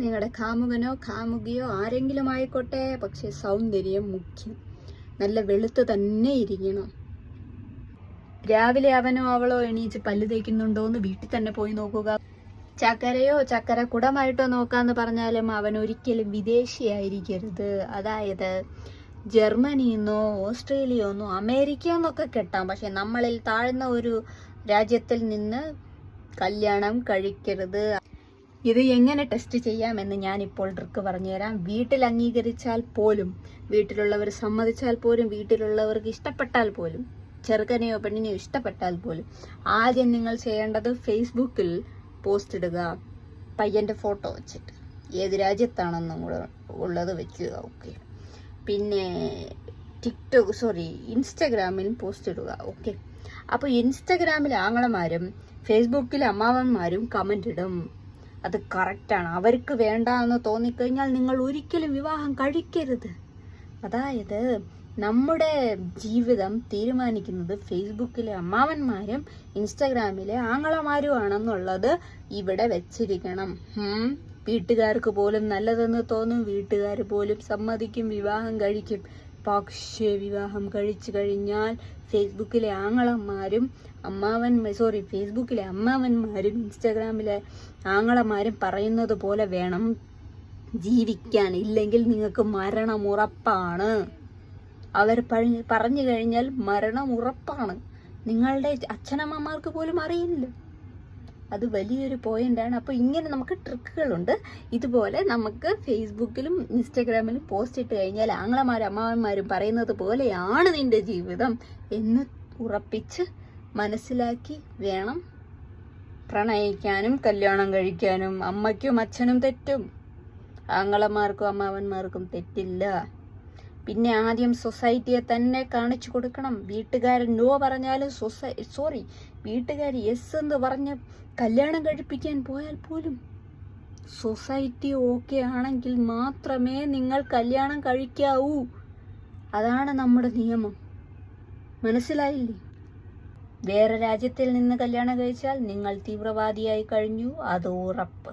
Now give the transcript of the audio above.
നിങ്ങളുടെ കാമുകനോ കാമുകിയോ ആരെങ്കിലും ആയിക്കോട്ടെ, പക്ഷെ സൗന്ദര്യം മുഖ്യം. നല്ല വെളുത്ത് തന്നെ ഇരിക്കണം. രാവിലെ അവനോ അവളോ എണീച്ച് പല്ല് തേക്കുന്നുണ്ടോ എന്ന് വീട്ടിൽ തന്നെ പോയി നോക്കുക. ചക്കരയോ ചക്കര കുടമായിട്ടോ നോക്കാന്ന് പറഞ്ഞാലും അവൻ ഒരിക്കലും വിദേശിയായിരിക്കരുത്. അതായത് ജർമ്മനിന്നോ ഓസ്ട്രേലിയന്നോ അമേരിക്കന്നൊക്കെ കെട്ടാം, പക്ഷെ നമ്മളിൽ താഴ്ന്ന ഒരു രാജ്യത്തിൽ നിന്ന് കല്യാണം കഴിക്കരുത്. ഇത് എങ്ങനെ ടെസ്റ്റ് ചെയ്യാമെന്ന് ഞാനിപ്പോൾ ട്രിക്ക് പറഞ്ഞുതരാം. വീട്ടിൽ അംഗീകരിച്ചാൽ പോലും, വീട്ടിലുള്ളവർ സമ്മതിച്ചാൽ പോലും, വീട്ടിലുള്ളവർക്ക് ഇഷ്ടപ്പെട്ടാൽ പോലും, ചെറുക്കനെയോ പെണ്ണിനെയോ ഇഷ്ടപ്പെട്ടാൽ പോലും, ആദ്യം നിങ്ങൾ ചെയ്യേണ്ടത് ഫേസ്ബുക്കിൽ പോസ്റ്റ് ഇടുക. പയ്യന്റെ ഫോട്ടോ വെച്ചിട്ട് ഏത് രാജ്യത്താണെന്നും കൂടെ ഉള്ളത് വെക്കുക. ഓക്കെ. പിന്നെ ഇൻസ്റ്റഗ്രാമിൽ പോസ്റ്റ് ഇടുക. ഓക്കെ. അപ്പോൾ ഇൻസ്റ്റഗ്രാമിൽ ആങ്ങളമാരും ഫേസ്ബുക്കിൽ അമ്മാവന്മാരും കമന്റ് ഇടും. അത് കറക്റ്റാണ്. അവർക്ക് വേണ്ട എന്ന് തോന്നിക്കഴിഞ്ഞാൽ നിങ്ങൾ ഒരിക്കലും വിവാഹം കഴിക്കരുത്. അതായത് നമ്മുടെ ജീവിതം തീരുമാനിക്കുന്നത് ഫേസ്ബുക്കിലെ അമ്മാവന്മാരും ഇൻസ്റ്റഗ്രാമിലെ ആങ്ങളമാരും ആണെന്നുള്ളത് ഇവിടെ വെച്ചിരിക്കണം. വീട്ടുകാർക്ക് പോലും നല്ലതെന്ന് തോന്നും, വീട്ടുകാർ പോലും സമ്മതിക്കും, വിവാഹം കഴിക്കും. പക്ഷേ വിവാഹം കഴിച്ചു കഴിഞ്ഞാൽ ഫേസ്ബുക്കിലെ ആങ്ങളമാരും ഫേസ്ബുക്കിലെ അമ്മാവന്മാരും ഇൻസ്റ്റാഗ്രാമിലെ ആങ്ങളമാരും പറയുന്നത് പോലെ വേണം ജീവിക്കാൻ. ഇല്ലെങ്കിൽ നിങ്ങൾക്ക് മരണം ഉറപ്പാണ്. അവർ പറഞ്ഞു കഴിഞ്ഞാൽ മരണം ഉറപ്പാണ്. നിങ്ങളുടെ അച്ഛനമ്മമാർക്ക് പോലും അറിയില്ല. അത് വലിയൊരു പോയിന്റാണ്. അപ്പോൾ ഇങ്ങനെ നമുക്ക് ട്രിക്കുകളുണ്ട്. ഇതുപോലെ നമുക്ക് ഫേസ്ബുക്കിലും ഇൻസ്റ്റഗ്രാമിലും പോസ്റ്റ് ഇട്ട് കഴിഞ്ഞാൽ ആങ്ങളമാരും അമ്മാവന്മാരും പറയുന്നത് പോലെയാണ് നിന്റെ ജീവിതം എന്ന് ഉറപ്പിച്ച് മനസ്സിലാക്കി വേണം പ്രണയിക്കാനും കല്യാണം കഴിക്കാനും. അമ്മയ്ക്കും അച്ഛനും തെറ്റും, ആങ്ങളമാർക്കും അമ്മാവന്മാർക്കും തെറ്റില്ല. പിന്നെ ആദ്യം സൊസൈറ്റിയെ തന്നെ കാണിച്ചു കൊടുക്കണം. വീട്ടുകാരൻ നോ പറഞ്ഞാലും വീട്ടുകാർ യെസ് എന്ന് പറഞ്ഞ് കല്യാണം കഴിപ്പിക്കാൻ പോയാൽ പോലും സൊസൈറ്റി ഓക്കെ ആണെങ്കിൽ മാത്രമേ നിങ്ങൾ കല്യാണം കഴിക്കാവൂ. അതാണ് നമ്മുടെ നിയമം. മനസ്സിലായില്ലേ? വേറെ രാജ്യത്തിൽ നിന്ന് കല്യാണം കഴിച്ചാൽ നിങ്ങൾ തീവ്രവാദിയായി കഴിഞ്ഞു, അത് ഉറപ്പ്.